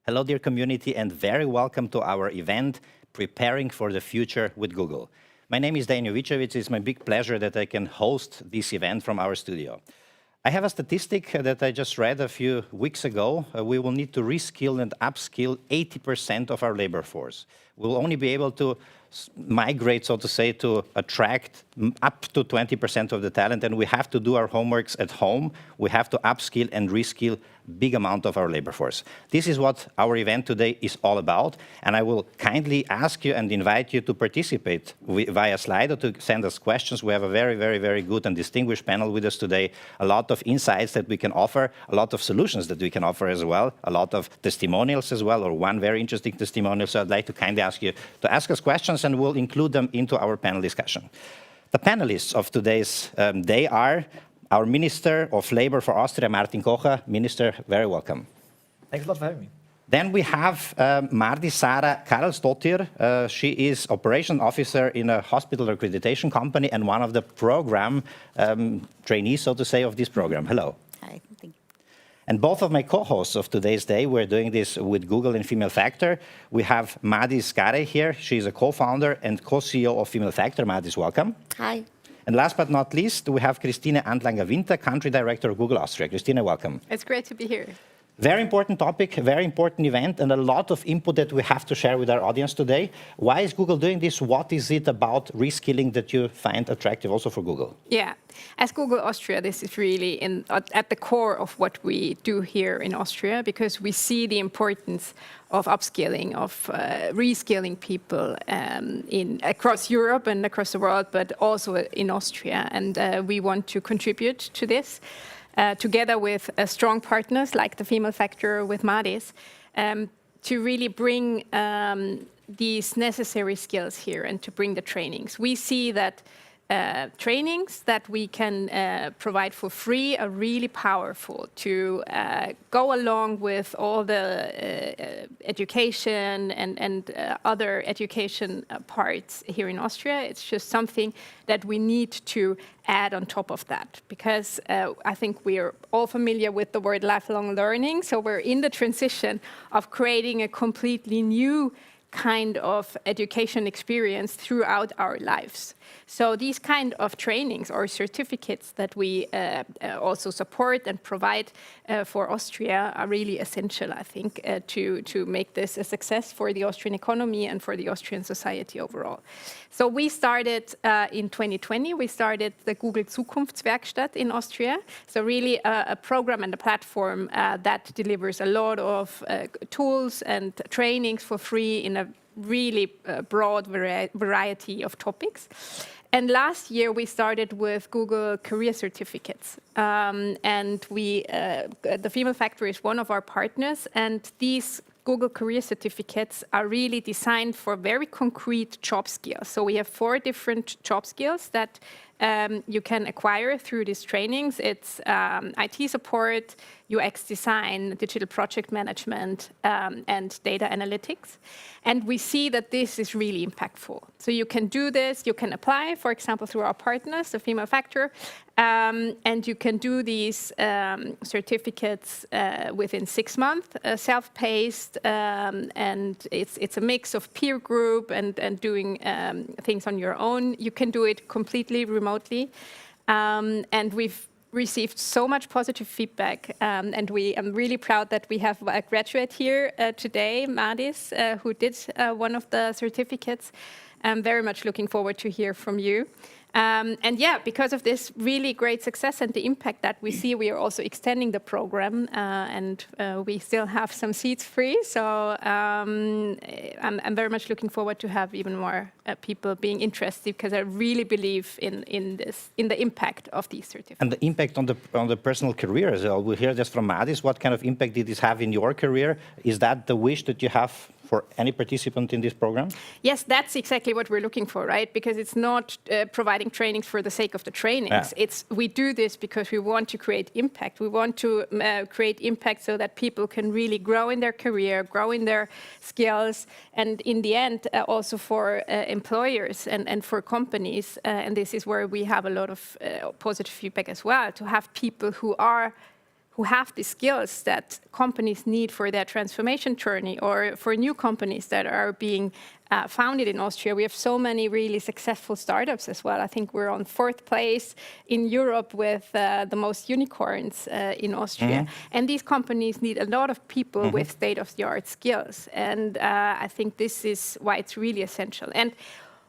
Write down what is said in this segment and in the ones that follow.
Hello, dear community, and very welcome to our event, Preparing for the Future with Google. My name is Daniel Vicevic. It's my big pleasure that I can host this event from our studio. I have a statistic that I just read a few weeks ago. We will need to reskill and upskill 80% of our labor force. We'll only be able to migrate, so to say, to attract up to 20% of the talent, and we have to do our homeworks at home. We have to upskill and reskill big amount of our labor force. This is what our event today is all about, and I will kindly ask you and invite you to participate via Slido, to send us questions. We have a very good and distinguished panel with us today, a lot of insights that we can offer, a lot of solutions that we can offer as well, a lot of testimonials as well, or one very interesting testimonial. So I'd like to kindly ask you to ask us questions, and we'll include them into our panel discussion. The panelists of today's day are our Minister of Labor for Austria, Martin Kocher. Minister, very welcome. Thanks a lot for having me. Then we have Mardis Karlsdottir. She is Operation Officer in a hospital accreditation company and one of the program trainees, so to say, of this program. Hello. Hi, thank you. And both of my co-hosts of today's day, we're doing this with Google and Female Factor. We have Mahdis Gharaei here. She's a co-founder and co-CEO of Female Factor. Mahdis, welcome. Hi. And last but not least, we have Antlanger-Winter, Country Director of Google Austria. Christine, welcome. It's great to be here. Very important topic, very important event, and a lot of input that we have to share with our audience today. Why is Google doing this? What is it about reskilling that you find attractive also for Google? Yeah, as Google Austria, this is really at the core of what we do here in Austria, because we see the importance of upskilling, of reskilling people across Europe and across the world, but also in Austria. And we want to contribute to this. Together with strong partners like the Female Factor with Mardis, to really bring these necessary skills here and to bring the trainings. We see that trainings that we can provide for free are really powerful to go along with all the education and other education parts here in Austria. It's just something that we need to add on top of that, because I think we are all familiar with the word lifelong learning. So we're in the transition of creating a completely new kind of education experience throughout our lives. So these kind of trainings or certificates that we also support and provide for Austria are really essential, I think, to make this a success for the Austrian economy and for the Austrian society overall. So we started in 2020, we started the Google Zukunftswerkstatt in Austria. So really a program and a platform that delivers a lot of tools and trainings for free in a really broad variety of topics. And last year we started with Google Career Certificates, and the Female Factor is one of our partners, and these Google Career Certificates are really designed for very concrete job skills. So we have 4 different job skills that you can acquire through these trainings. It's IT support, UX design, digital project management, and data analytics. And we see that this is really impactful. So you can do this, you can apply, for example, through our partners, the Female Factor, and you can do these certificates within 6 months, self-paced, and it's a mix of peer group and doing things on your own. You can do it completely remotely, and we've received so much positive feedback, and I'm really proud that we have a graduate here today, Mardis, who did one of the certificates. I'm very much looking forward to hear from you. And yeah, because of this really great success and the impact that we see, we are also extending the program, and we still have some seats free. So I'm very much looking forward to have even more people being interested, because I really believe in the impact of these certificates. And the impact on the personal career as well. We'll hear this from Mardis. What kind of impact did this have in your career? Is that the wish that you have for any participant in this program? Yes, that's exactly what we're looking for, right? Because it's not providing trainings for the sake of the trainings. Yeah. We do this because we want to create impact. We want to create impact so that people can really grow in their career, grow in their skills, and in the end, also for employers and for companies. And this is where we have a lot of positive feedback as well, to have people who who have the skills that companies need for their transformation journey, or for new companies that are being founded in Austria. We have so many really successful startups as well. I think we're on 4th place in Europe with the most unicorns in Austria. And these companies need a lot of people with state-of-the-art skills. And I think this is why it's really essential. And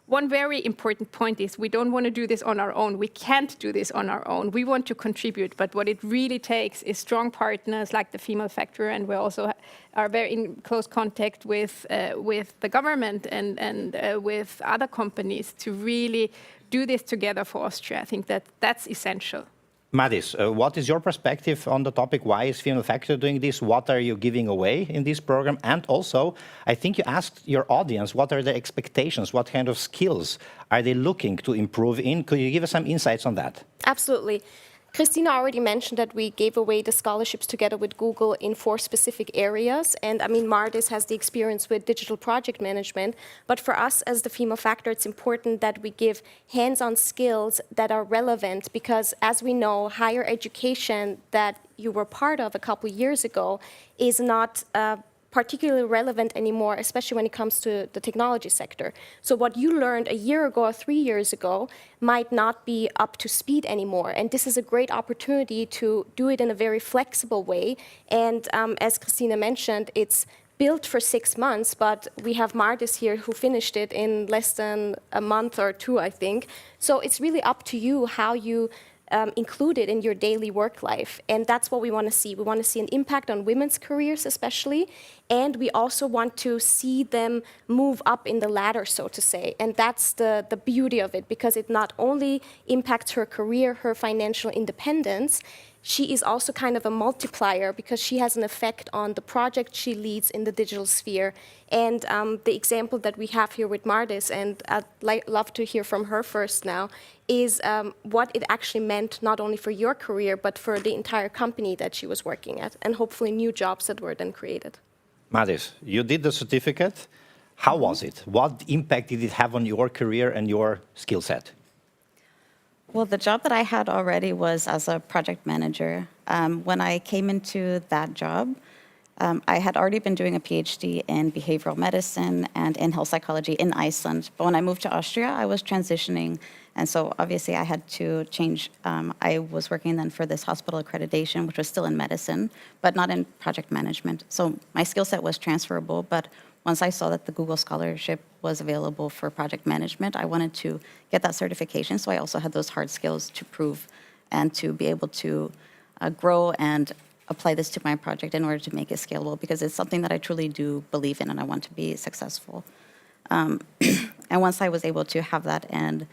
one very important point is we don't want to do this on our own. We can't do this on our own. We want to contribute, but what it really takes is strong partners like the Female Factor, and we also are very in close contact with the government and with other companies to really do this together for Austria. I think that that's essential. Mahdis, what is your perspective on the topic? Why is Female Factor doing this? What are you giving away in this program? And also, I think you asked your audience, what are their expectations? What kind of skills are they looking to improve in? Could you give us some insights on that? Absolutely. Christina already mentioned that we gave away the scholarships together with Google in 4 specific areas. And I mean, Mardis has the experience with digital project management. But for us as the Female Factor, it's important that we give hands-on skills that are relevant, because as we know, higher education that you were part of a couple years ago is not particularly relevant anymore, especially when it comes to the technology sector. So what you learned a year ago or 3 years ago might not be up to speed anymore. And this is a great opportunity to do it in a very flexible way. And as Christina mentioned, it's built for 6 months, but we have Mardis here who finished it in less than a month or 2, I think. So it's really up to you how you include it in your daily work life. And that's what we want to see. We want to see an impact on women's careers especially, and we also want to see them move up in the ladder, so to say. And that's the beauty of it, because it not only impacts her career, her financial independence, she is also kind of a multiplier, because she has an effect on the project she leads in the digital sphere. And the example that we have here with Mardis, and I'd love to hear from her first now, is what it actually meant not only for your career, but for the entire company that she was working at, and hopefully new jobs that were then created. Mardis, you did the certificate. How was it? What impact did it have on your career and your skill set? Well, the job that I had already was as a project manager. When I came into that job, I had already been doing a PhD in behavioral medicine and in health psychology in Iceland. But when I moved to Austria, I was transitioning. And so obviously I had to change. I was working then for this hospital accreditation, which was still in medicine, but not in project management. So my skill set was transferable. But once I saw that the Google Scholarship was available for project management, I wanted to get that certification. So I also had those hard skills to prove and to be able to grow and apply this to my project in order to make it scalable, because it's something that I truly do believe in and I want to be successful. And once I was able to have that and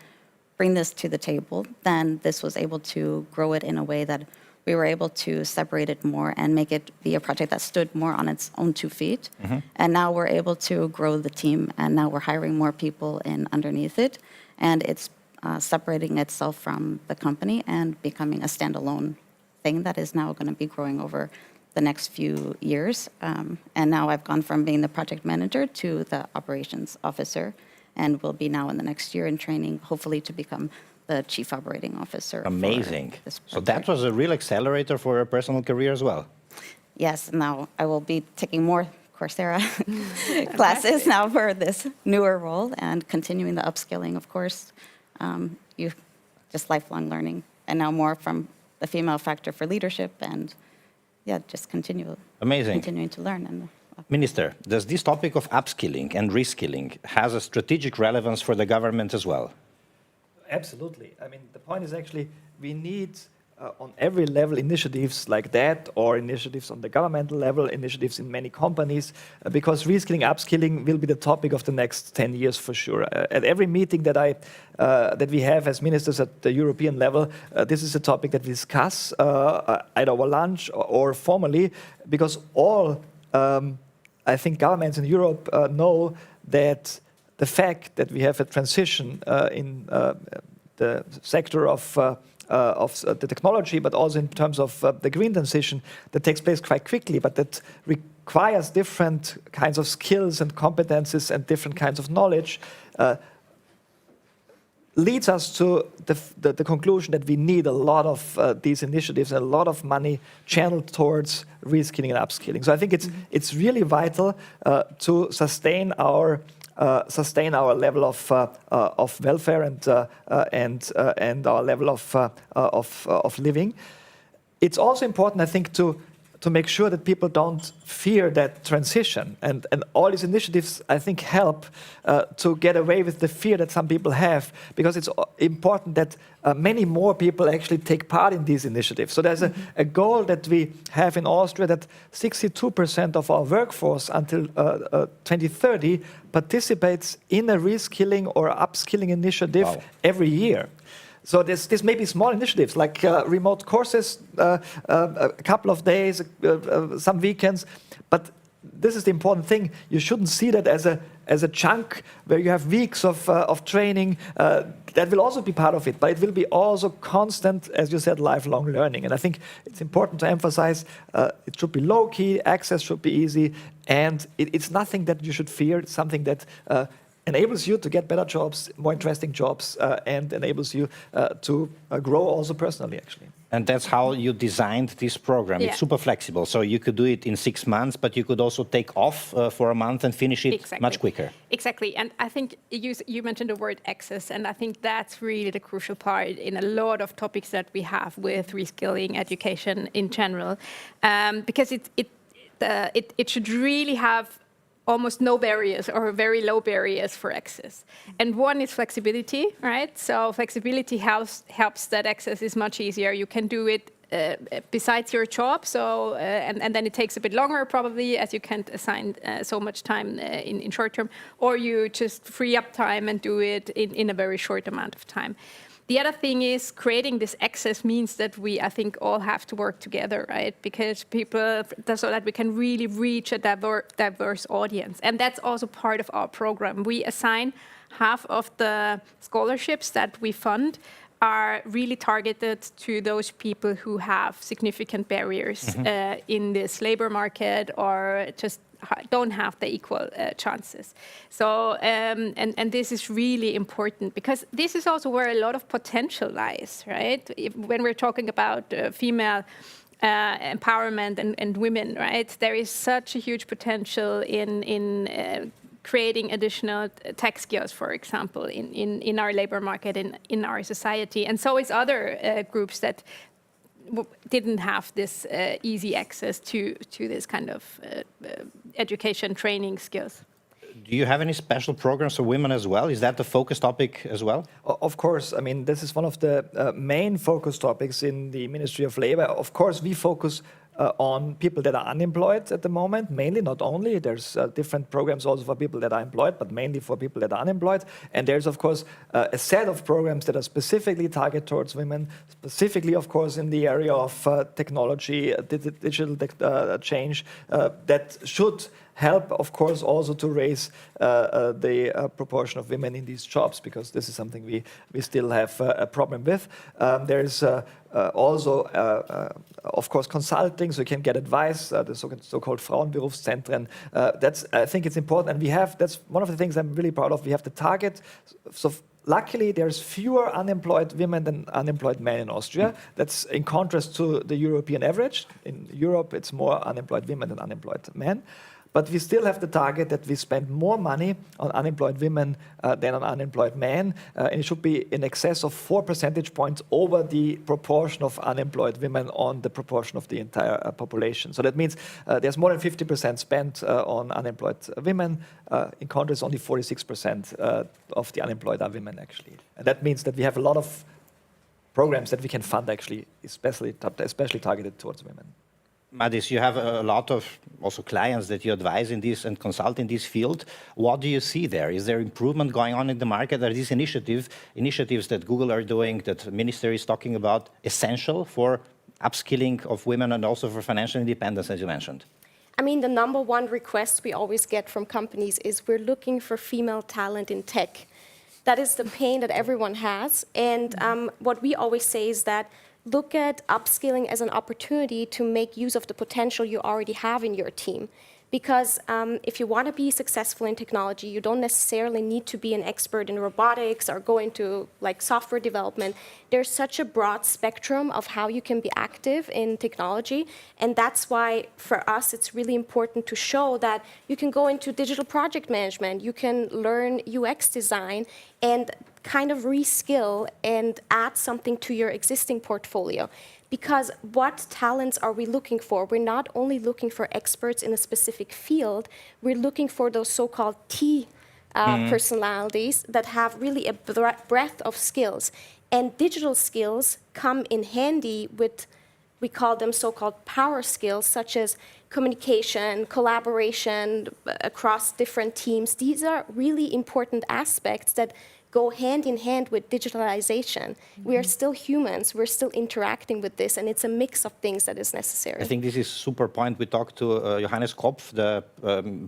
bring this to the table, then this was able to grow it in a way that we were able to separate it more and make it be a project that stood more on its own 2 feet. And now we're able to grow the team, and now we're hiring more people in underneath it, and it's separating itself from the company and becoming a standalone thing that is now going to be growing over the next few years. And now I've gone from being the project manager to the operations officer, and will be now in the next year in training, hopefully to become the chief operating officer. Amazing. For this So that was a real accelerator for your personal career as well. Yes, now I will be taking more Coursera classes now for this newer role, and continuing the upskilling, of course. You just lifelong learning, and now more from the Female Factor for leadership, and yeah, just continuing to learn. And Minister, does this topic of upskilling and reskilling has a strategic relevance for the government as well? Absolutely. I mean, the point is actually we need on every level initiatives like that, or initiatives on the governmental level, initiatives in many companies, because reskilling, upskilling will be the topic of the next 10 years for sure. At every meeting that that we have as ministers at the European level, this is a topic that we discuss either over lunch or formally, because all, I think, governments in Europe know that the fact that we have a transition in the sector of the technology, but also in terms of the green transition, that takes place quite quickly, but that requires different kinds of skills and competences and different kinds of knowledge. leads us to the conclusion that we need a lot of these initiatives and a lot of money channeled towards reskilling and upskilling. So I think it's really vital to sustain our level of welfare and our level of living. It's also important, I think, to make sure that people don't fear that transition. And all these initiatives, I think, help to get away with the fear that some people have, because it's important that many more people actually take part in these initiatives. So there's a goal that we have in Austria that 62% of our workforce until 2030 participates in a reskilling or upskilling initiative every year. So this may be small initiatives like remote courses, a couple of days, some weekends, but this is the important thing. You shouldn't see that as a chunk where you have weeks of training. That will also be part of it, but it will be also constant, as you said, lifelong learning. And I think it's important to emphasize it should be low-key, access should be easy, and it's nothing that you should fear. It's something that enables you to get better jobs, more interesting jobs, and enables you to grow also personally, actually. And that's how you designed this program. Yeah. It's super flexible. So you could do it in 6 months, but you could also take off for a month and finish it much quicker. Exactly. And I think you mentioned the word access, and I think that's really the crucial part in a lot of topics that we have with reskilling education in general, because it should really have almost no barriers or very low barriers for access. And one is flexibility, right? So flexibility helps that access is much easier. You can do it besides your job, so and then it takes a bit longer probably, as you can't assign so much time in short term, or you just free up time and do it in a very short amount of time. The other thing is creating this access means that we, I think, all have to work together, right? Because so that we can really reach a diverse audience. And that's also part of our program. We assign half of the scholarships that we fund are really targeted to those people who have significant barriers in this labor market or just don't have the equal chances. So, and this is really important because this is also where a lot of potential lies, right? When we're talking about female empowerment and women, right? There is such a huge potential in creating additional tech skills, for example, in our labor market, in our society. And so is other groups that didn't have this easy access to this kind of education training skills. Do you have any special programs for women as well? Is that the focus topic as well? Of course. I mean, this is one of the main focus topics in the Ministry of Labor. Of course, we focus on people that are unemployed at the moment, mainly, not only. There's different programs also for people that are employed, but mainly for people that are unemployed. And there's, of course, a set of programs that are specifically targeted towards women, specifically, of course, in the area of technology, digital change, that should help, of course, also to raise the proportion of women in these jobs, because this is something we still have a problem with. There's also, of course, consulting, so you can get advice, the so-called Frauenberufszentren. I think it's important, and that's one of the things I'm really proud of. We have the target. So luckily, there's fewer unemployed women than unemployed men in Austria. That's in contrast to the European average. In Europe, it's more unemployed women than unemployed men. But we still have the target that we spend more money on unemployed women than on unemployed men. And it should be in excess of 4 percentage points over the proportion of unemployed women on the proportion of the entire population. So that means there's more than 50% spent on unemployed women. In contrast, only 46% of the unemployed are women, actually. And that means that we have a lot of programs that we can fund, actually, especially targeted towards women. Mahdis, you have a lot of also clients that you advise in this and consult in this field. What do you see there? Is there improvement going on in the market? Are these initiatives that Google are doing, that the minister is talking about, essential for upskilling of women and also for financial independence, as you mentioned? I mean, the number one request we always get from companies is we're looking for female talent in tech. That is the pain that everyone has. And what we always say is that look at upskilling as an opportunity to make use of the potential you already have in your team. Because if you want to be successful in technology, you don't necessarily need to be an expert in robotics or go into like software development. There's such a broad spectrum of how you can be active in technology. And that's why for us, it's really important to show that you can go into digital project management, you can learn UX design and kind of reskill and add something to your existing portfolio. Because what talents are we looking for? We're not only looking for experts in a specific field, we're looking for those so-called T personalities that have really a breadth of skills. And digital skills come in handy with, we call them so-called power skills, such as communication, collaboration across different teams. These are really important aspects that go hand in hand with digitalization. We are still humans, we're still interacting with this, and it's a mix of things that is necessary. I think this is a super point. We talked to Johannes Kopf, the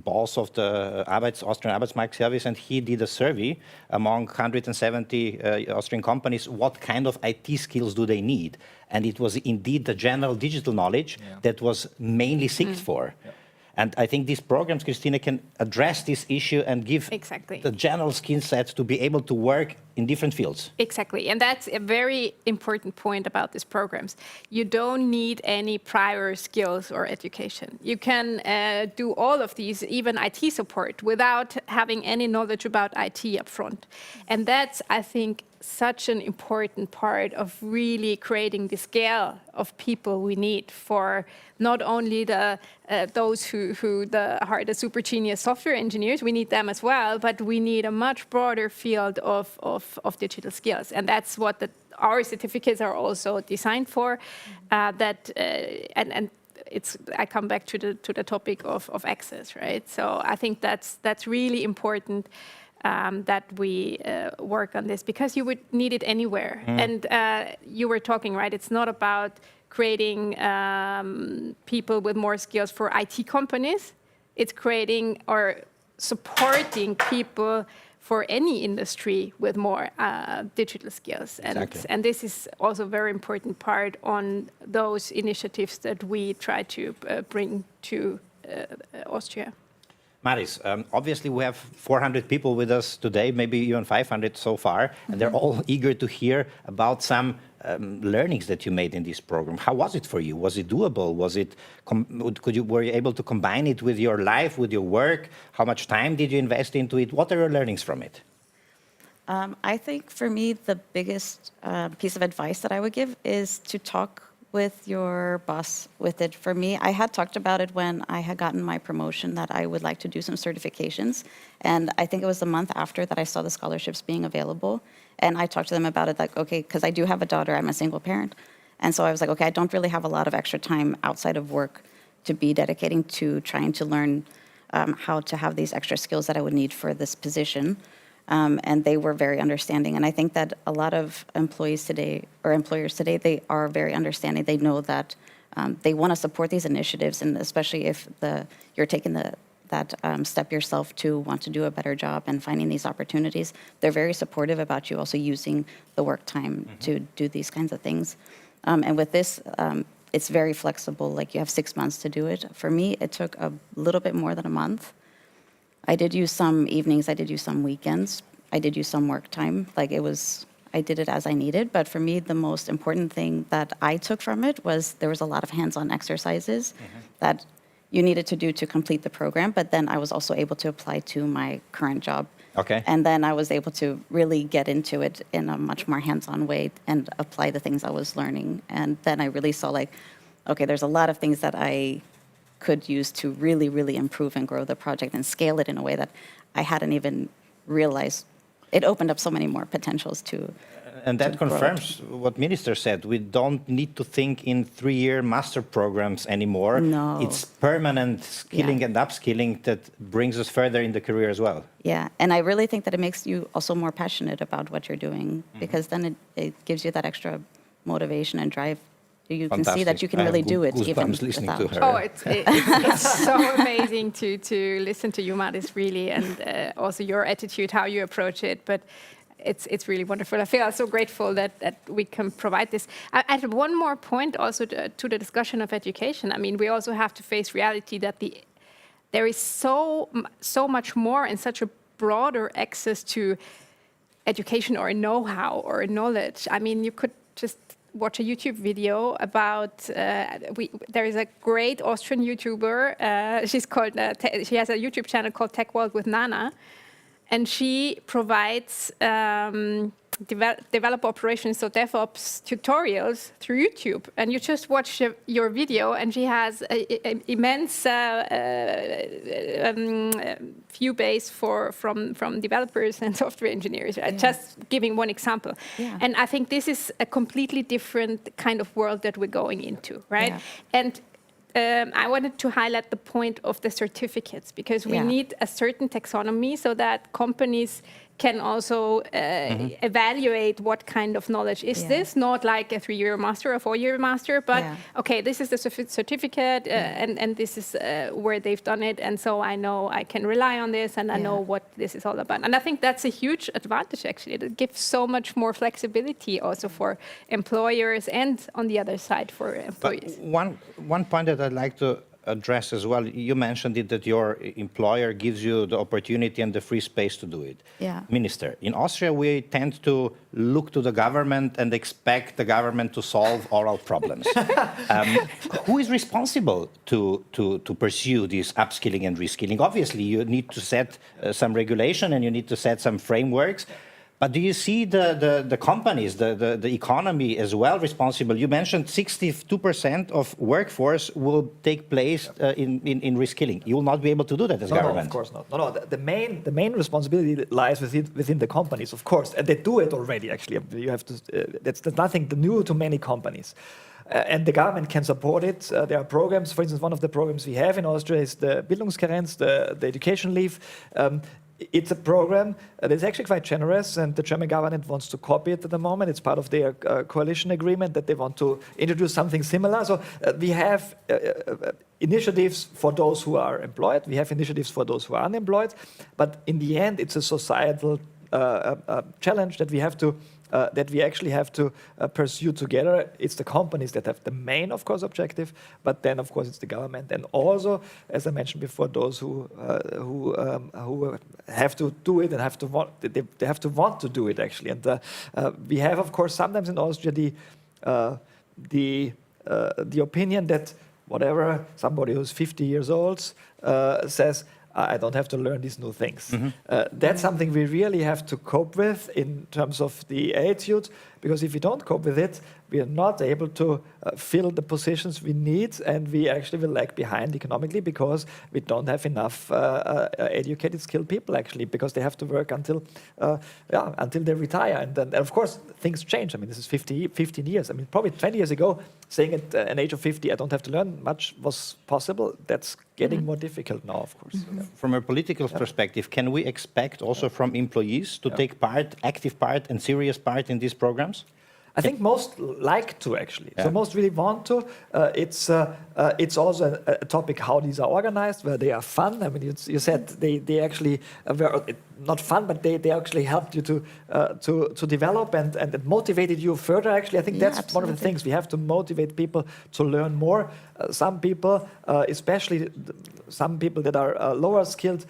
boss of the Austrian Arbeitsmarktservice, and he did a survey among 170 Austrian companies, what kind of IT skills do they need? And it was indeed the general digital knowledge that was mainly sought for. And I think these programs, Christina, can address this issue and give the general skill set to be able to work in different fields. Exactly, and that's a very important point about these programs. You don't need any prior skills or education. You can do all of these, even IT support, without having any knowledge about IT up front. And that's, I think, such an important part of really creating the scale of people we need for not only those who are the super genius software engineers, we need them as well, but we need a much broader field of digital skills. And that's what our certificates are also designed for. And I come back to the topic of access, right? So I think that's really important. That we work on this, because you would need it anywhere. And you were talking, right, it's not about creating people with more skills for IT companies. It's creating or supporting people for any industry with more digital skills. And this is also a very important part on those initiatives that we try to bring to Austria. Mardis, obviously we have 400 people with us today, maybe even 500 so far, and they're all eager to hear about some learnings that you made in this program. How was it for you? Was it doable? Was it? Were you able to combine it with your life, with your work? How much time did you invest into it? What are your learnings from it? I think for me, the biggest piece of advice that I would give is to talk with your boss with it. For me, I had talked about it when I had gotten my promotion that I would like to do some certifications. And I think it was the month after that I saw the scholarships being available. And I talked to them about it, like, okay, because I do have a daughter, I'm a single parent. And so I was like, okay, I don't really have a lot of extra time outside of work to be dedicating to trying to learn how to have these extra skills that I would need for this position. And they were very understanding. And I think that a lot of employees today, or employers today, they are very understanding. They know that they want to support these initiatives, and especially if you're taking that step yourself to want to do a better job and finding these opportunities. They're very supportive about you also using the work time to do these kinds of things. And with this, it's very flexible. Like, you have 6 months to do it. For me, it took a little bit more than a month. I did use some evenings, I did use some weekends, I did use some work time. Like, I did it as I needed. But for me, the most important thing that I took from it was there was a lot of hands-on exercises that you needed to do to complete the program. But then I was also able to apply to my current job. Okay. And then I was able to really get into it in a much more hands-on way and apply the things I was learning. And then I really saw, like, okay, there's a lot of things that I could use to really, really improve and grow the project and scale it in a way that I hadn't even realized. It opened up so many more potentials to. And that confirms what Minister said. We don't need to think in 3-year master programs anymore. No. It's permanent skilling and upskilling that brings us further in the career as well. Yeah, and I really think that it makes you also more passionate about what you're doing, because then it gives you that extra motivation and drive. You can see that you can really do it even listening to her. Oh, it's so amazing to listen to you, Mardis, really, and also your attitude, how you approach it. But it's really wonderful. I feel so grateful that we can provide this. I have one more point also to the discussion of education. I mean, we also have to face reality that there is so much more and such a broader access to education or know-how or knowledge. I mean, you could just watch a YouTube video about, there is a great Austrian YouTuber, she has a YouTube channel called Tech World with Nana, and she provides developer operations, so DevOps tutorials through YouTube. And you just watch your video, and she has an immense view base from developers and software engineers. Just giving one example. Yeah. And I think this is a completely different kind of world that we're going into, right? Yeah. And I wanted to highlight the point of the certificates, because we need a certain taxonomy so that companies can also evaluate what kind of knowledge is this, not like a 3-year master or 4-year master, but okay, this is the certificate and this is where they've done it, and so I know I can rely on this and I know what this is all about. And I think that's a huge advantage, actually. It gives so much more flexibility also for employers and on the other side for employees. But one point that I'd like to address as well, you mentioned it, that your employer gives you the opportunity and the free space to do it. Yeah. Minister, in Austria we tend to look to the government and expect the government to solve all our problems. Who is responsible to pursue this upskilling and reskilling? Obviously you need to set some regulation and you need to set some frameworks. But do you see the companies, the economy as well responsible? You mentioned 62% of workforce will take place in reskilling. You will not be able to do that as government. No, of course not. No. The main responsibility lies within the companies, of course, and they do it already. Actually, you have to. That's nothing new to many companies. And the government can support it. There are programs. For instance, one of the programs we have in Austria is the Bildungskarenz, the education leave. It's a program that is actually quite generous, and the German government wants to copy it at the moment. It's part of their coalition agreement that they want to introduce something similar. So we have initiatives for those who are employed. We have initiatives for those who are unemployed. But in the end, it's a societal challenge that we have to that we actually have to pursue together. It's the companies that have the main, of course, objective, but then, of course, it's the government, and also, as I mentioned before, those who have to do it and have to want. They have to want to do it, actually. And we have, of course, sometimes in Austria the opinion that whatever somebody who's 50 years old says, I don't have to learn these new things. That's something we really have to cope with in terms of the attitude, because if we don't cope with it, we are not able to fill the positions we need, and we actually will lag behind economically because we don't have enough educated, skilled people, actually, because they have to work until they retire. And then, of course, things change. I mean, this is 15 years. I mean, probably 20 years ago, saying at an age of 50, I don't have to learn much was possible. That's getting more difficult now, of course. From a political perspective, can we expect also from employees to take active part and serious part in these programs? I think most like to, actually. So most really want to. It's also a topic how these are organized, where they are fun. I mean, you said they actually were not fun, but they actually helped you to develop and motivated you further. Actually, I think that's one of the things. We have to motivate people to learn more. Some people, especially some people that are lower skilled,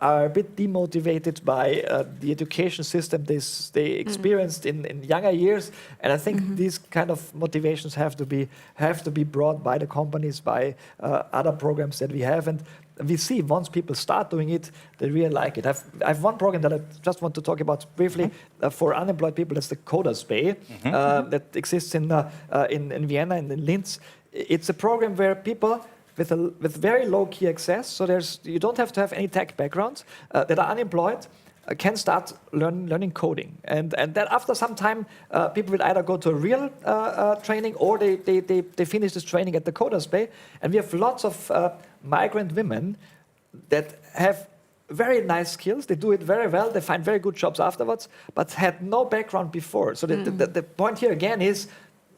are a bit demotivated by the education system they experienced in younger years, and I think these kind of motivations have to be brought by the companies, by other programs that we have, and we see once people start doing it, they really like it. I have one program that I just want to talk about briefly for unemployed people. That's the Coderspace that exists in Vienna and in Linz. It's a program where people with very low key access, so you don't have to have any tech background, that are unemployed, can start learning coding. And then after some time, people will either go to a real training, or they finish this training at the Coderspace. And we have lots of migrant women that have very nice skills. They do it very well. They find very good jobs afterwards, but had no background before. So the point here again is,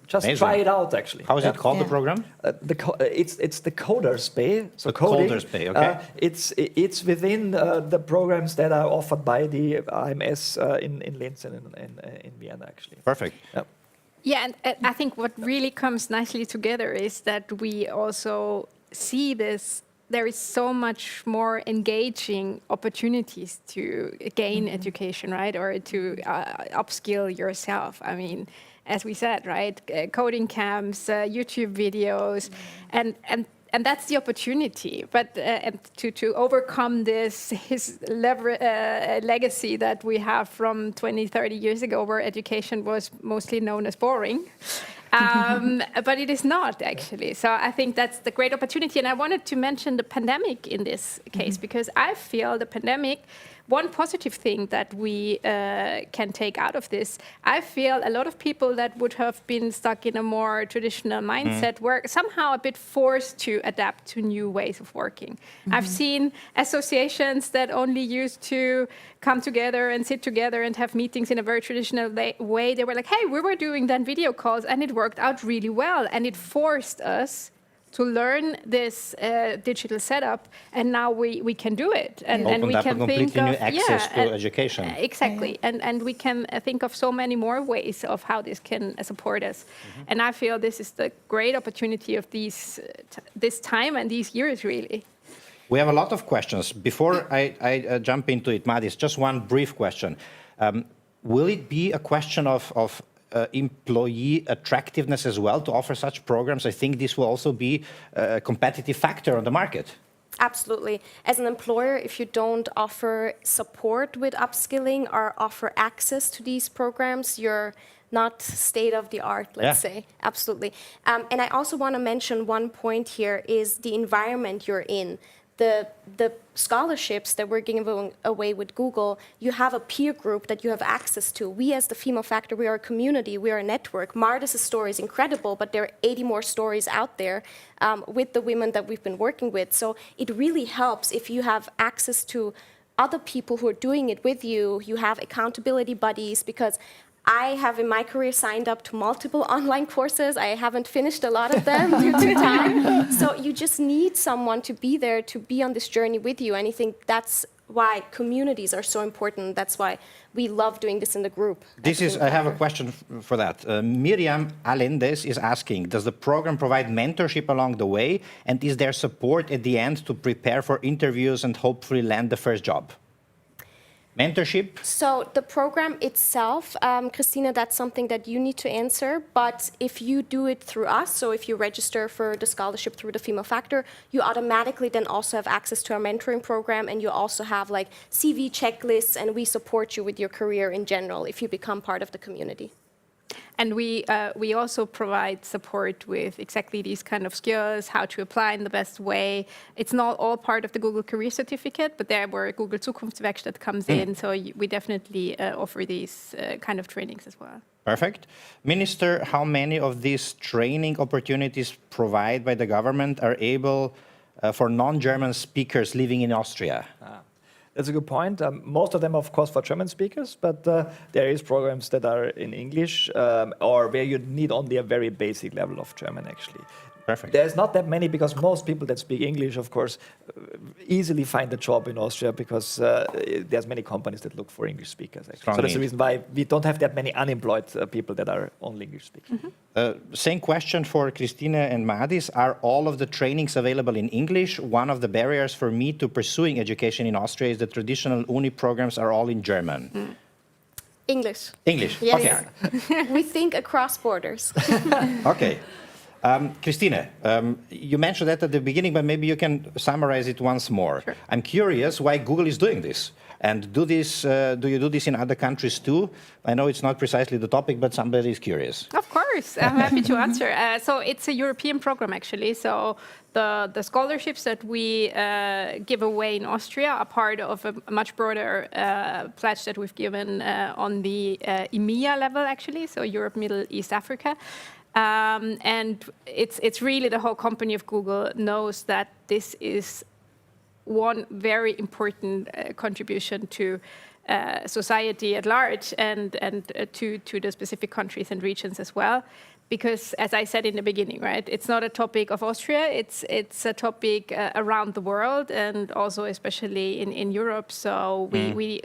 just try it out, actually. How is it called, the program? It's the Coderspace. So Coderspace, okay. It's within the programs that are offered by the AMS in Linz and in Vienna, actually. Perfect. Yeah, and I think what really comes nicely together is that we also see this there is so much more engaging opportunities to gain education, right? Or to upskill yourself. I mean, as we said, right? Coding camps, YouTube videos, and that's the opportunity. But and to overcome this legacy that we have from 20, 30 years ago, where education was mostly known as boring. But it is not, actually. So I think that's the great opportunity. And I wanted to mention the pandemic in this case, because I feel the pandemic, one positive thing that we can take out of this, I feel a lot of people that would have been stuck in a more traditional mindset were somehow a bit forced to adapt to new ways of working. I've seen associations that only used to come together and sit together and have meetings in a very traditional way. They were like, hey, we were doing then video calls, and it worked out really well. And it forced us to learn this digital setup, and now we can do it. And we up a can completely think new of access to education. Exactly, and we can think of so many more ways of how this can support us. And I feel this is the great opportunity of this time and these years, really. We have a lot of questions. Before I jump into it, Mahdis, just one brief question. Will it be a question of employee attractiveness as well to offer such programs? I think this will also be a competitive factor on the market. Absolutely. As an employer, if you don't offer support with upskilling or offer access to these programs, you're not state of the art, let's say. Absolutely. And I also want to mention one point here is the environment you're in. The scholarships that we're giving away with Google, you have a peer group that you have access to. We as the Female Factor, we are a community, we are a network. Mardis' story is incredible, but there are 80 more stories out there with the women that we've been working with. So it really helps if you have access to other people who are doing it with you. You have accountability buddies, because I have in my career signed up to multiple online courses. I haven't finished a lot of them due to time. So you just need someone to be there, to be on this journey with you. And I think that's why communities are so important. That's why we love doing this in the group. I have a question for that. Miriam Alendes is asking, does the program provide mentorship along the way? And is there support at the end to prepare for interviews and hopefully land the first job? Mentorship? So the program itself, Christina, that's something that you need to answer. But if you do it through us, so if you register for the scholarship through the Female Factor, you automatically then also have access to our mentoring program, and you also have like CV checklists, and we support you with your career in general if you become part of the community. And we also provide support with exactly these kind of skills, how to apply in the best way. It's not all part of the Google Career Certificate, but there where Google Zukunftswerkstatt comes in. So we definitely offer these kind of trainings as well. Perfect. Minister, how many of these training opportunities provided by the government are able for non-German speakers living in Austria? That's a good point. Most of them, of course, for German speakers, but there is programs that are in English or where you need only a very basic level of German, actually. Perfect. There's not that many, because most people that speak English, of course, easily find a job in Austria, because there's many companies that look for English speakers. Actually. So that's the reason why we don't have that many unemployed people that are only English speaking. Same question for Christina and Mahdis. Are all of the trainings available in English? One of the barriers for me to pursuing education in Austria is the traditional uni programs are all in German. English. English, yes. Okay. We think across borders. Okay. Christina, you mentioned that at the beginning, but maybe you can summarize it once more. Sure. I'm curious why Google is doing this. And do you do this in other countries too? I know it's not precisely the topic, but somebody is curious. Of course, I'm happy to answer. So it's a European program, actually. So the scholarships that we give away in Austria are part of a much broader pledge that we've given on the EMEA level, actually, so Europe, Middle East, Africa. And it's really the whole company of Google knows that this is one very important contribution to society at large and to the specific countries and regions as well. Because, as I said in the beginning, right, it's not a topic of Austria, it's a topic around the world, and also especially in Europe. So we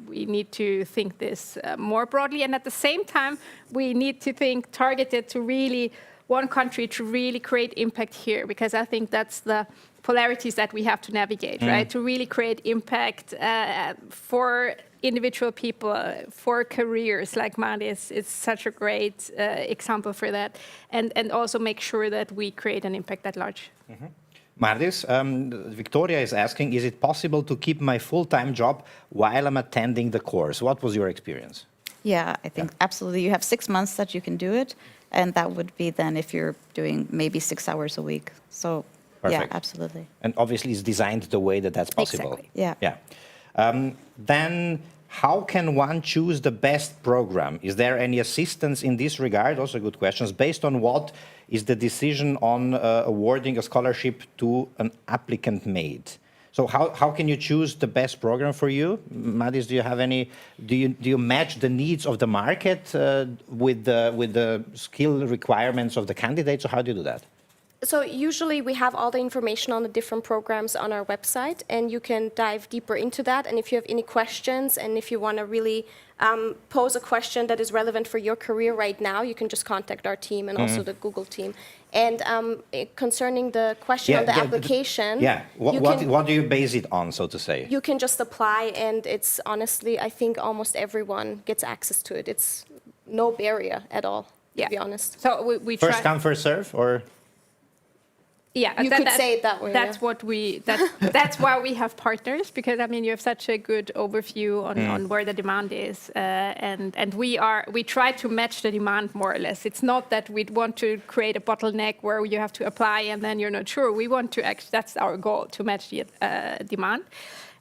need to think this more broadly, and at the same time, we need to think targeted to really one country to really create impact here, because I think that's the polarities that we have to navigate, right? To really create impact for individual people, for careers like Mahdis is such a great example for that, and also make sure that we create an impact at large. Mardis, Victoria is asking, is it possible to keep my full-time job while I'm attending the course? What was your experience? Yeah, I think absolutely. You have 6 months that you can do it, and that would be then if you're doing maybe 6 hours a week. So, Perfect. yeah, absolutely. And obviously it's designed the way that that's possible. Exactly. Yeah. Then how can one choose the best program? Is there any assistance in this regard? Also good questions. Based on what is the decision on awarding a scholarship to an applicant made? So how can you choose the best program for you? Mahdis, do you have any, do you match the needs of the market with the skill requirements of the candidates, or how do you do that? So usually we have all the information on the different programs on our website, and you can dive deeper into that. And if you have any questions, and if you want to really pose a question that is relevant for your career right now, you can just contact our team and also the Google team. And concerning the question on the application, what do you base it on, so to say? You can just apply, and it's honestly, I think almost everyone gets access to it. It's no barrier at all, to be honest. So we first come, first serve, or? Yeah, you could say it that way. That's what that's why we have partners, because I mean you have such a good overview on where the demand is, and we try to match the demand more or less. It's not that we want to create a bottleneck where you have to apply and then you're not sure. We want to that's our goal, to match the demand.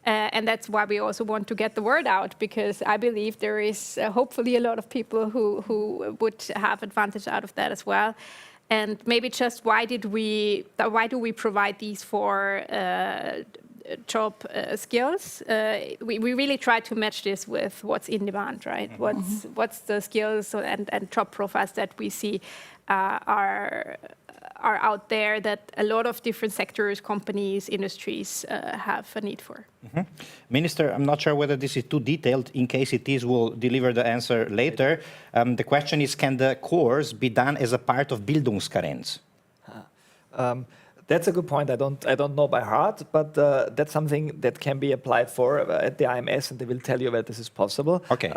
And that's why we also want to get the word out, because I believe there is hopefully a lot of people who would have advantage out of that as well. And maybe just why do we provide these for job skills? We really try to match this with what's in demand, right? What's the skills and job profiles that we see are out there that a lot of different sectors, companies, industries have a need for. Minister, I'm not sure whether this is too detailed. In case it is, we'll deliver the answer later. The question is, can the course be done as a part of Bildungskarenz? That's a good point. I don't know by heart, but that's something that can be applied for at the IMS, and they will tell you whether this is possible. Okay.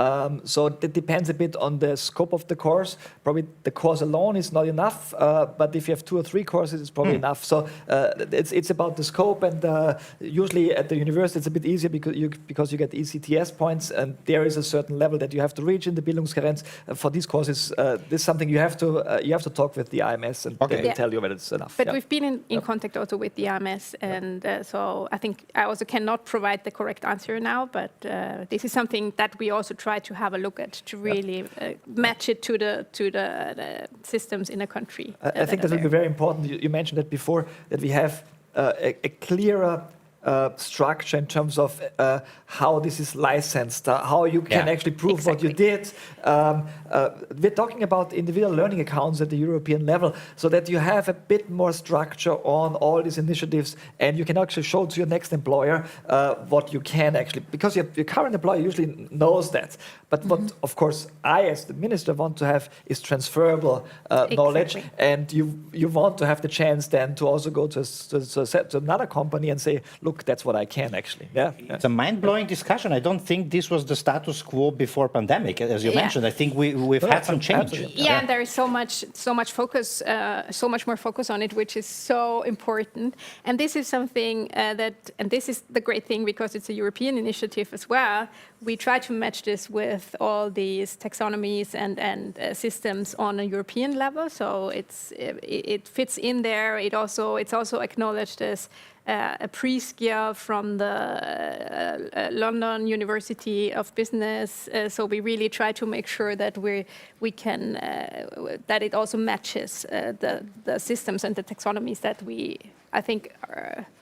So it depends a bit on the scope of the course. Probably the course alone is not enough, but if you have 2 or 3 courses, it's probably enough. So it's about the scope, and usually at the university it's a bit easier because you get ECTS points, and there is a certain level that you have to reach in the Bildungskarenz. For these courses, this is something you have to talk with the IMS, and they will tell you whether it's enough. But we've been in contact also with the IMS, and so I think I also cannot provide the correct answer now, but this is something that we also try to have a look at to really match it to the systems in a country. I think that will be very important. You mentioned that before, that we have a clearer structure in terms of how this is licensed, how you can actually prove what you did. We're talking about individual learning accounts at the European level, so that you have a bit more structure on all these initiatives, and you can actually show to your next employer what you can actually, because your current employer usually knows that. But what, of course, I as the minister want to have is transferable knowledge, and you want to have the chance then to also go to another company and say, look, that's what I can actually. It's a mind-blowing discussion. I don't think this was the status quo before pandemic, as you mentioned. I think we've had some change. Yeah, and there is so much focus, so much more focus on it, which is so important. And this is something and this is the great thing, because it's a European initiative as well. We try to match this with all these taxonomies and systems on a European level, so it fits in there. It's also acknowledged as a pre-skill from the London University of Business. So we really try to make sure that we can that it also matches the systems and the taxonomies that we, I think,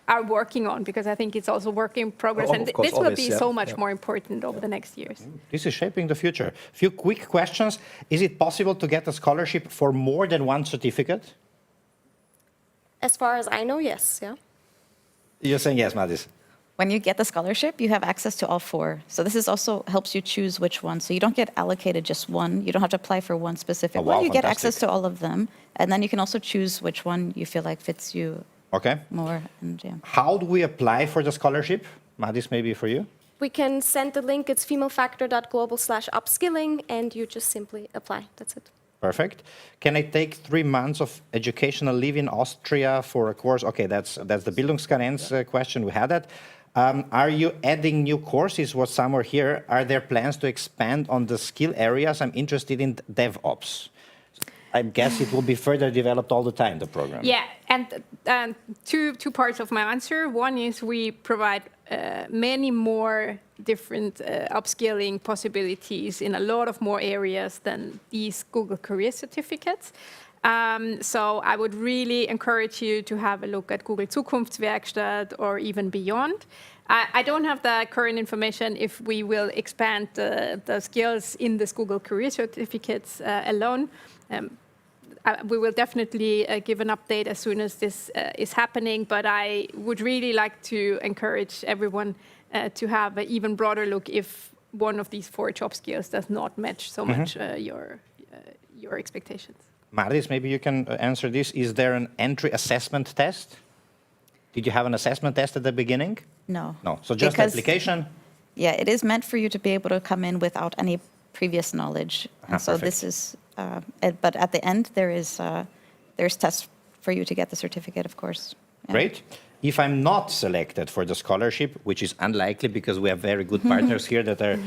are working on, because I think it's also work in progress, and this will be so much more important over the next years. This is shaping the future. A few quick questions. Is it possible to get a scholarship for more than one certificate? As far as I know, yes. Yeah. You're saying yes, Mahdis? when you get the scholarship, you have access to all 4. So this is also helps you choose which one. So you don't get allocated just one. You don't have to apply for one specific one. You get access to all of them. And then you can also choose which one you feel like fits you more. And, How do we apply for the scholarship? Mahdis, maybe for you? We can send the link. It's femalefactor.global/upskilling, and you just simply apply. That's it. Perfect. Can I take 3 months of educational leave in Austria for a course? Okay, that's the Bildungskarenz question. We had that. Are you adding new courses? Was somewhere here? Are there plans to expand on the skill areas? I'm interested in DevOps. I guess it will be further developed all the time, the program. Yeah, and two parts of my answer. One is we provide many more different upskilling possibilities in a lot of more areas than these Google Career Certificates. So I would really encourage you to have a look at Google Zukunftswerkstatt or even beyond. I don't have the current information if we will expand the skills in this Google Career Certificates alone. We will definitely give an update as soon as this is happening, but I would really like to encourage everyone to have an even broader look if one of these 4 job skills does not match so much your expectations. Mardis, maybe you can answer this. Is there an entry assessment test? Did you have an assessment test at the beginning? No. No, so just application? Yeah, it is meant for you to be able to come in without any previous knowledge. And so perfect. this is, but at the end, there's tests for you to get the certificate, of course. Yeah. Great. If I'm not selected for the scholarship, which is unlikely because we have very good partners here that are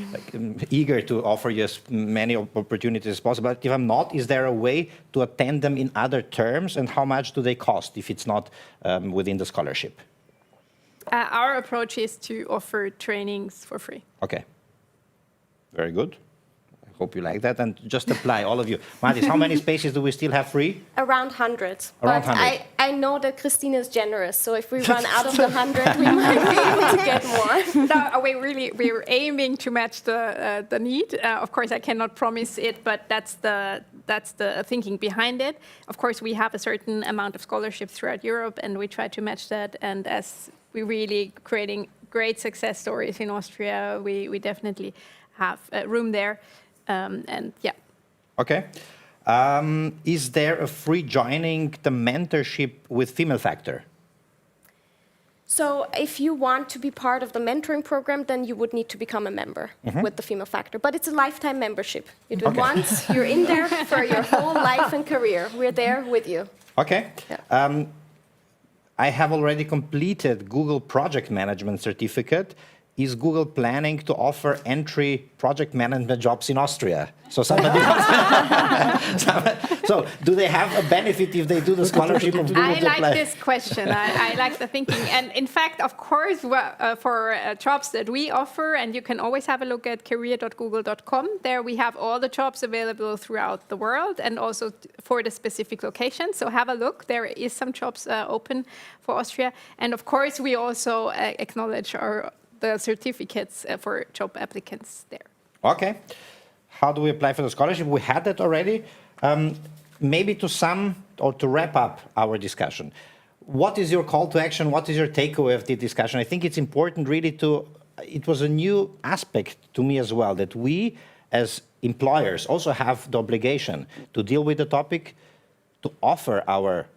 eager to offer you as many opportunities as possible, if I'm not, is there a way to attend them in other terms, and how much do they cost if it's not within the scholarship? Our approach is to offer trainings for free. Okay. Very good. Hope you like that, and just apply, all of you. Mahdis, how many spaces do we still have free? Around 100. Around But 100. I know that Christina is generous, so if we run out of the 100, we might be able to get more. No, we're aiming to match the need. Of course, I cannot promise it, but that's the thinking behind it. Of course, we have a certain amount of scholarships throughout Europe, and we try to match that. And as we're really creating great success stories in Austria, we definitely have room there. And yeah. Okay. Is there a free joining the mentorship with Female Factor? So if you want to be part of the mentoring program, then you would need to become a member with the Female Factor. But it's a lifetime membership. You do it once, you're in there for your whole life and career. We're there with you. Okay. Yeah. I have already completed Google Project Management Certificate. Is Google planning to offer entry project management jobs in Austria? So somebody So do they have a benefit if they do the scholarship of Google? I like this question. I like the thinking. And in fact, of course, for jobs that we offer, and you can always have a look at career.google.com. There we have all the jobs available throughout the world and also for the specific location. So have a look. There is some jobs open for Austria. And of course, we also acknowledge the certificates for job applicants there. Okay. How do we apply for the scholarship? We had that already. Maybe to sum or to wrap up our discussion, what is your call to action? What is your takeaway of the discussion? I think it's important really it was a new aspect to me as well, that we as employers also have the obligation to deal with the topic, to offer our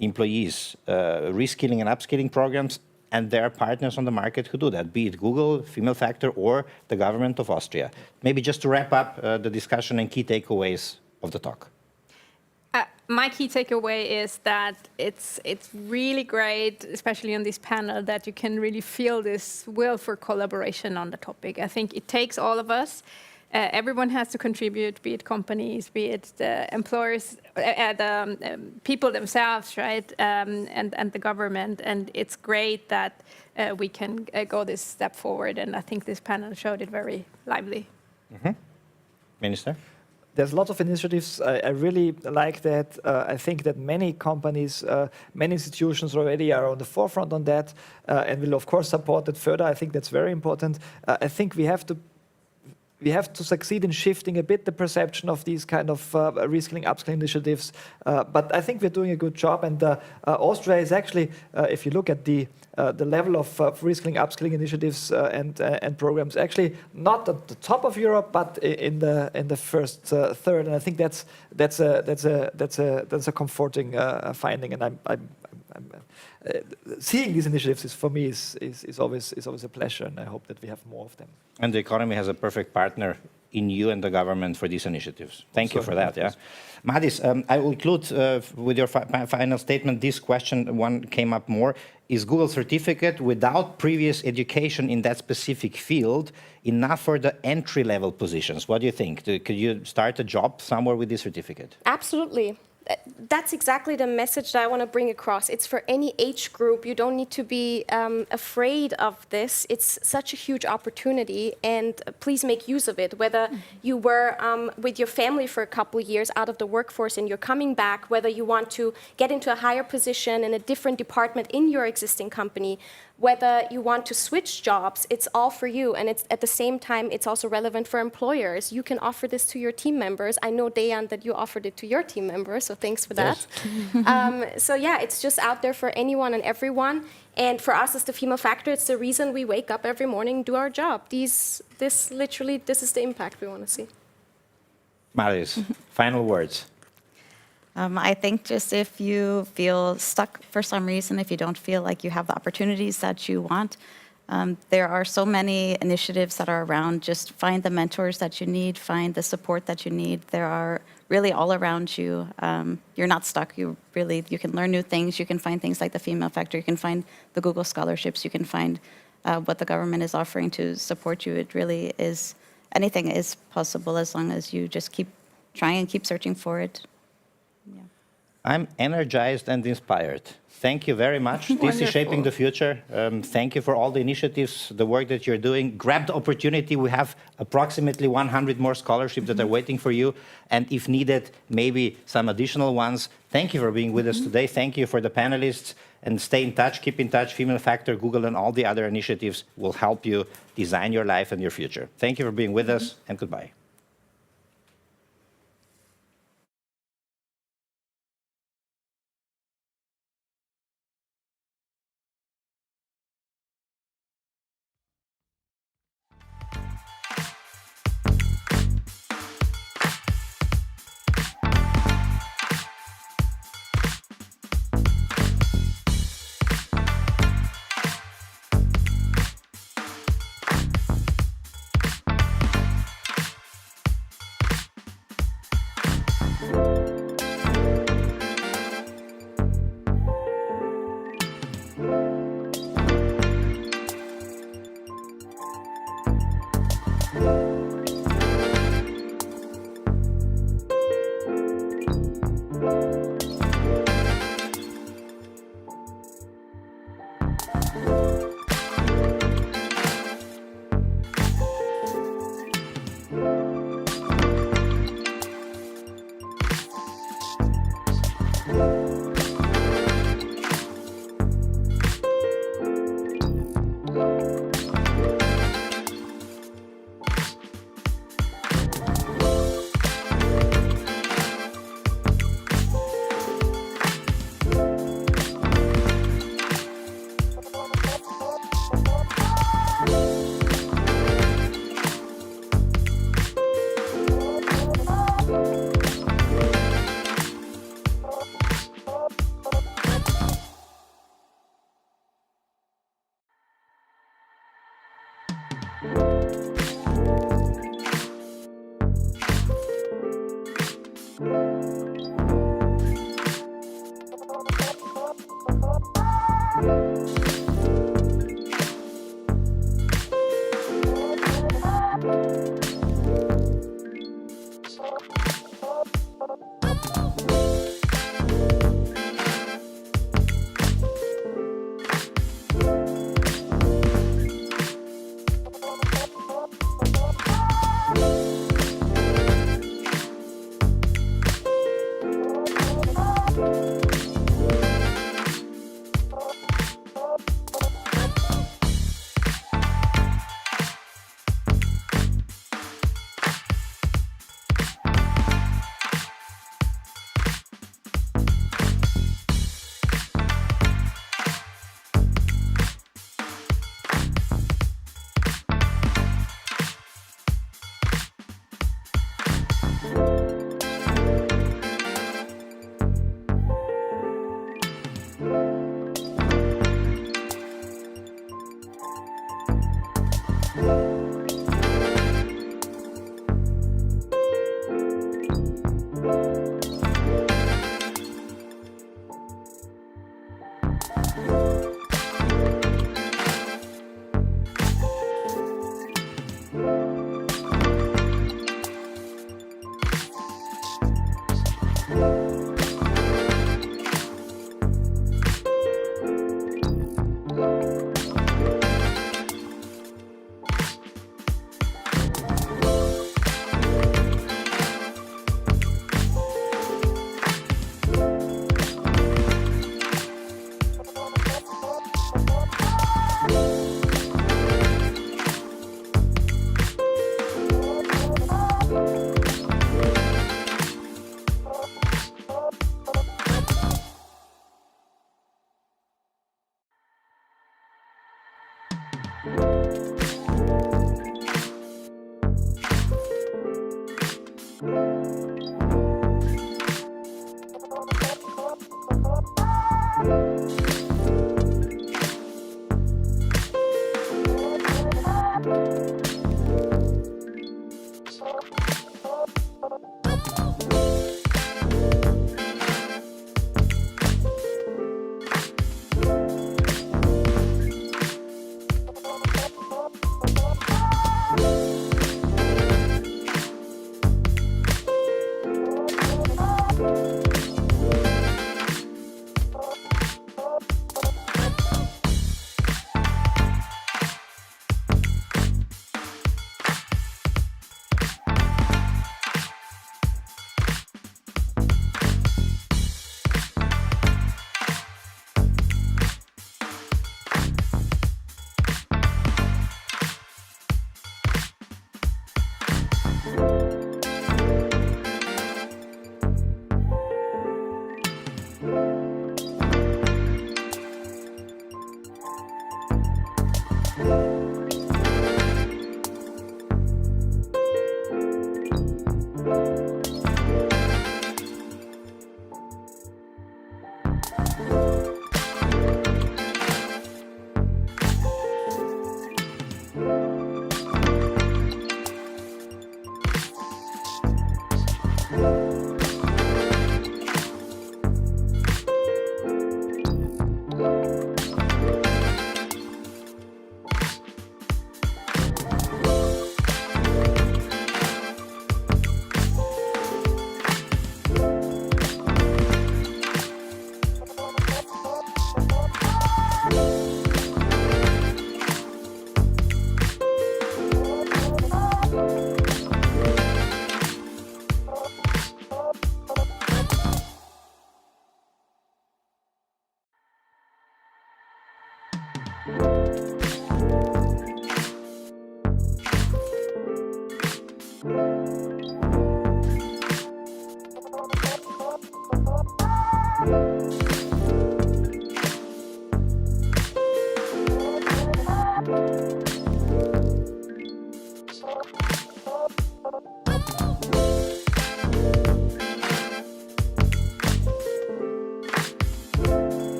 employees reskilling and upskilling programs. And there are partners on the market who do that, be it Google, Female Factor, or the government of Austria. Maybe just to wrap up the discussion and key takeaways of the talk. My key takeaway is that it's really great, especially on this panel, that you can really feel this will for collaboration on the topic. I think it takes all of us. Everyone has to contribute, be it companies, be it the employers, the people themselves, right, and the government. And it's great that we can go this step forward. And I think this panel showed it very lively. Mm-hmm. Minister? There's lots of initiatives. I really like that. I think that many companies, many institutions already are on the forefront on that and will, of course, support it further. I think that's very important. I think we have to we have to succeed in shifting a bit the perception of these kind of reskilling, upskilling initiatives. But I think we're doing a good job. And Austria is actually, if you look at the level of reskilling, upskilling initiatives and programs, actually not at the top of Europe, but in the first third. And I think that's a comforting finding. And I'm seeing these initiatives for me is always a pleasure, and I hope that we have more of them. And the economy has a perfect partner in you and the government for these initiatives. Thank you for that. Yeah, Mahdis, I will conclude with your final statement. This question, one came up more: is Google certificate without previous education in that specific field enough for the entry-level positions? What do you think? Could you start a job somewhere with this certificate? Absolutely. That's exactly the message that I want to bring across. It's for any age group. You don't need to be afraid of this. It's such a huge opportunity, and please make use of it. Whether you were with your family for a couple of years out of the workforce and you're coming back, whether you want to get into a higher position in a different department in your existing company, whether you want to switch jobs, it's all for you. And it's at the same time, it's also relevant for employers. You can offer this to your team members. I know, Dejan, that you offered it to your team members, so thanks for that. So yeah, it's just out there for anyone and everyone. And for us as the female factor, it's the reason we wake up every morning, do our job. This is the impact we want to see. Mahdis, final words. I think just if you feel stuck for some reason, if you don't feel like you have the opportunities that you want, there are so many initiatives that are around. Just find the mentors that you need, find the support that you need. There are really all around you. You're not stuck. You can learn new things. You can find things like the Female Factor. You can find the Google scholarships. You can find what the government is offering to support you. It really is, anything is possible as long as you just keep trying and keep searching for it. I'm energized and inspired. Thank you very much. This is Shaping the Future. Thank you for all the initiatives, the work that you're doing. Grab the opportunity. We have approximately 100 more scholarships that are waiting for you. And if needed, maybe some additional ones. Thank you for being with us today. Thank you for the panelists. And stay in touch, keep in touch. Female Factor, Google, and all the other initiatives will help you design your life and your future. Thank you for being with us, and goodbye.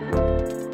you.